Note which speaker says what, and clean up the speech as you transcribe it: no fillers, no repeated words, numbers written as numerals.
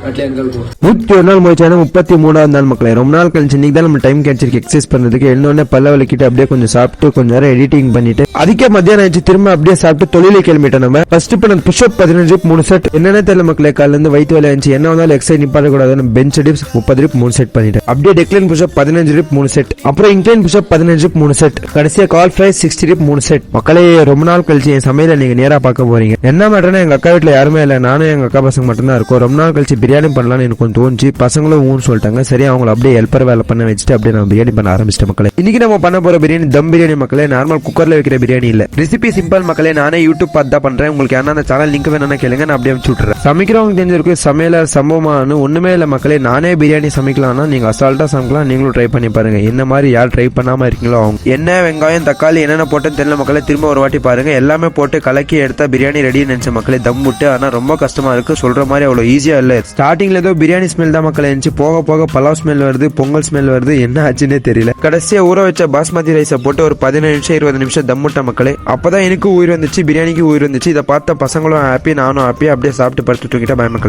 Speaker 1: 101 நாள் முடிச்சான 33வது நாள் மக்களே. ரொம்ப நாள் கழிச்சு இன்னைக்கு தான் நம்ம டைம் கிடைச்சிருக்கு எக்ஸசைஸ் பண்றதுக்கு. எழுந்தோடனே பல்ல வலிக்கிட்டு அப்படியே கொஞ்சம் சாப்பிட்டு கொஞ்ச நேரம் எடிட்டிங் பண்ணிட்டு அதுக்கே மத்தியானம் ஆயிடுச்சு. திரும்ப அப்படியே சாப்பிட்டு தொழிலை கிளம்பிட்டோம். நம்ம ஃபர்ஸ்ட் பண்ண புஷ்அப் 15 ரிப் 3 செட். என்னென்ன தெரியல மக்களே, காலையில இருந்து வயிற்று வேலை ஆச்சு. என்ன வந்தாலும் எக்ஸசைஸ் நிப்பாட்ட கூடாது. பெஞ்ச் டிப்ஸ் 30 ரிப் 3 செட் பண்ணிட்டேன். அப்படியே டெக்லைன் புஷ்அப் 15 ரிப் 3 செட். அப்புறம் இன்க்ளைன் புஷ்அப் 15 ரிப் 3 செட். கடைசியா கால் ஃப்ளை 60 ரிப் 3 செட். மக்களே ரொம்ப நாள் கழிச்சு என் சமையல நீங்க நேரா பார்க்க போறீங்க. என்ன மேட்டர்னா எங்க அக்கா வீட்டுல யாருமே இல்ல, நானும் எங்க அக்கா பசங்க மட்டும் தான் இருக்கோம். ரொம்ப நாள் கழிச்சு பிரியாணி பண்ணலாம்னு எனக்கு கொஞ்சம் தோணுச்சு. பசங்களும் ஊன்னு சொல்லிட்டாங்க. சரி அவங்களை அப்படியே ஹெல்ப்பர் வேலை பண்ண வச்சுட்டு அப்படியே நம்ம பிரியாணி பண்ண ஆரம்பிச்சிட்டேன் மக்களே. இன்னைக்கு நம்ம பண்ண போற பிரியாணி தம் பிரியாணி மக்களே. நார்மல் குக்கர்ல வைக்கிற பிரியாணி இல்ல. ரெசிபி சிம்பிள் மக்களே. நானே யூடியூப் பார்த்து தான் பண்றேன். உங்களுக்கு என்ன சேனல் லிங்க் வேணும்னா கேளுங்க, நான் அப்படியே அனுப்பிச்சு விட்டுறேன். சமைக்கிறவங்க தெரிஞ்சிருக்கு சமையல சம்பவமானு ஒண்ணுமே இல்ல மக்களே. நானே பிரியாணி சமைக்கலாம்னா நீங்க அசால்ட்டா சமைக்கலாம். நீங்களும் ட்ரை பண்ணி பாருங்க. என்ன மாதிரி யார் ட்ரை பண்ணாம இருக்கீங்களோ அவங்க. என்ன வெங்காயம் தக்காளி என்னென்ன போட்டுன்னு தெரியல மக்களே. திரும்ப ஒரு வாட்டி பாருங்க. எல்லாமே போட்டு கலக்கி எடுத்தா பிரியாணி ரெடி நினைச்ச மக்களே. தம் விட்டு ஆனா ரொம்ப கஷ்டமா இருக்கு. சொல்ற மாதிரி அவ்வளவு ஈஸியா இல்ல. ஸ்டார்டிங்ல ஏதோ பிரியாணி ஸ்மெல் தான் மக்களே இருந்துச்சு. போக போக பலாவ் ஸ்மெல் வருது, பொங்கல் ஸ்மெல் வருது. என்ன ஆச்சுன்னே தெரியல. கடைசியா ஊற வச்ச பாஸ்மதி ரைஸை போட்டு ஒரு 15 நிமிஷம் 20 நிமிஷம் தம் விட்ட மக்களே. அப்பதான் எனக்கு உயிர் வந்துச்சு, பிரியாணிக்கு உயிர் வந்துச்சு. இதை பார்த்த பசங்களும் ஹாப்பி, நானும் ஹாப்பி. அப்படியே சாப்பிட்டு படுத்து தூங்கிட்டா பாய் மக்களே.